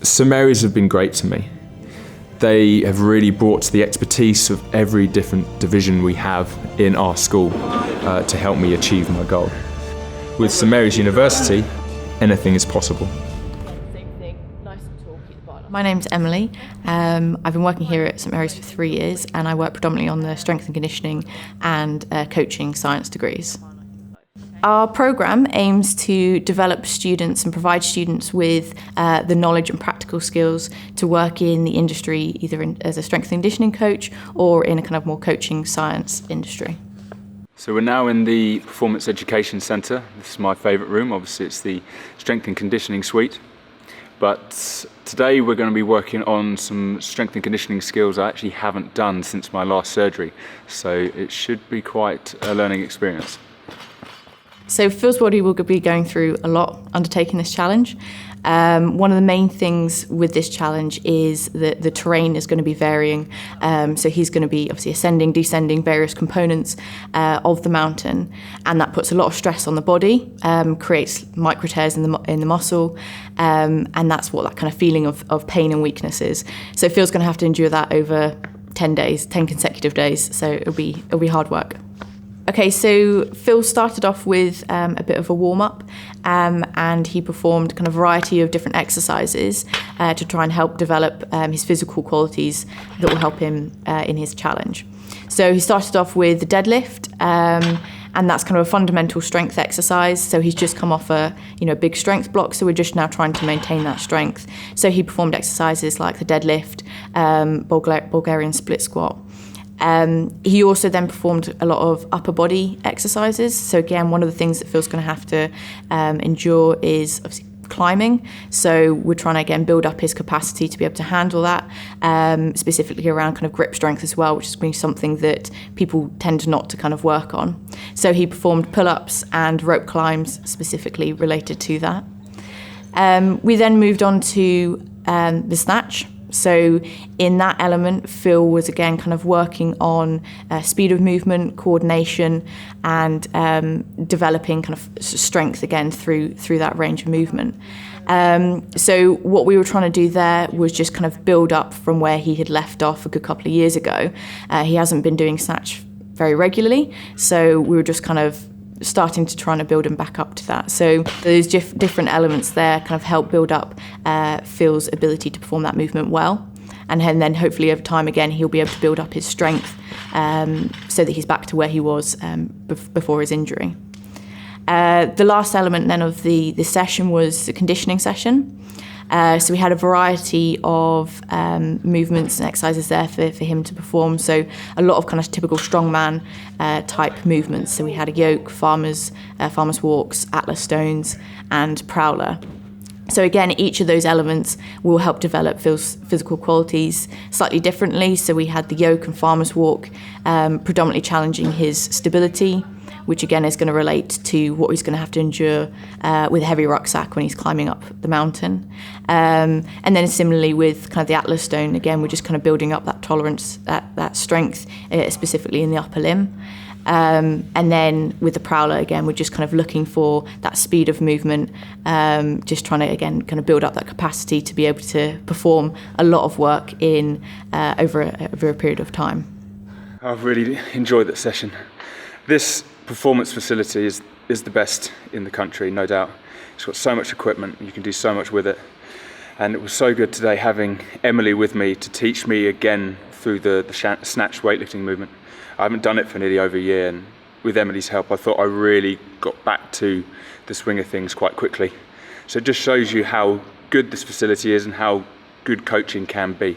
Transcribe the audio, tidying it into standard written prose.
St Mary's have been great to me. They have really brought the expertise of every different division we have in our school to help me achieve my goal. With St Mary's University, anything is possible. My name's Emily. I've been working here at St Mary's for 3 years, and I work predominantly on the strength and conditioning and coaching science degrees. Our programme aims to develop students and provide students with the knowledge and practical skills to work in the industry, either as a strength and conditioning coach or in a kind of more coaching science industry. So we're now in the Performance Education Centre. This is my favourite room. Obviously it's the Strength and Conditioning Suite. But today we're going to be working on some strength and conditioning skills I actually haven't done since my last surgery. So it should be quite a learning experience. So Phil's body will be going through a lot undertaking this challenge. One of the main things with this challenge is that the terrain is going to be varying. So he's going to be obviously ascending, descending various components of the mountain, and that puts a lot of stress on the body, creates micro tears in the muscle, and that's what that kind of feeling of pain and weakness is. So Phil's going to have to endure that over 10 days, 10 consecutive days. So it'll be hard work. Okay, so Phil started off with a bit of a warm-up and he performed kind of a variety of different exercises to try and help develop his physical qualities that will help him in his challenge. So he started off with the deadlift, and that's kind of a fundamental strength exercise. So he's just come off a big strength block, so we're just now trying to maintain that strength. So he performed exercises like the deadlift, Bulgarian split squat. He also then performed a lot of upper body exercises. So again, one of the things that Phil's going to have to endure is obviously climbing. So we're trying to again build up his capacity to be able to handle that, specifically around kind of grip strength as well, which has been something that people tend not to kind of work on. So he performed pull-ups and rope climbs specifically related to that. We then moved on to the snatch. So in that element, Phil was again kind of working on speed of movement, coordination, and developing kind of strength again through that range of movement. So what we were trying to do there was just kind of build up from where he had left off a good couple of years ago. He hasn't been doing snatch very regularly, so we were just kind of starting to try and build him back up to that. So those different elements there kind of help build up Phil's ability to perform that movement well. And then hopefully over time again, he'll be able to build up his strength so that he's back to where he was before his injury. The last element then of the session was the conditioning session. So we had a variety of movements and exercises there for him to perform. So a lot of kind of typical strongman type movements. So we had a yoke, farmer's walks, atlas stones, and prowler. So again, each of those elements will help develop Phil's physical qualities slightly differently. So we had the yoke and farmer's walk predominantly challenging his stability, which again is going to relate to what he's going to have to endure with a heavy rucksack when he's climbing up the mountain. And then similarly with kind of the atlas stone, again, we're just kind of building up that tolerance, that strength, specifically in the upper limb. And then with the prowler, again, we're just kind of looking for that speed of movement, just trying to, again, kind of build up that capacity to be able to perform a lot of work in over a period of time. I've really enjoyed that session. This performance facility is the best in the country, no doubt. It's got so much equipment, you can do so much with it. And it was so good today having Emily with me to teach me again through the snatch weightlifting movement. I haven't done it for nearly over a year, and with Emily's help I thought I really got back to the swing of things quite quickly. So it just shows you how good this facility is and how good coaching can be.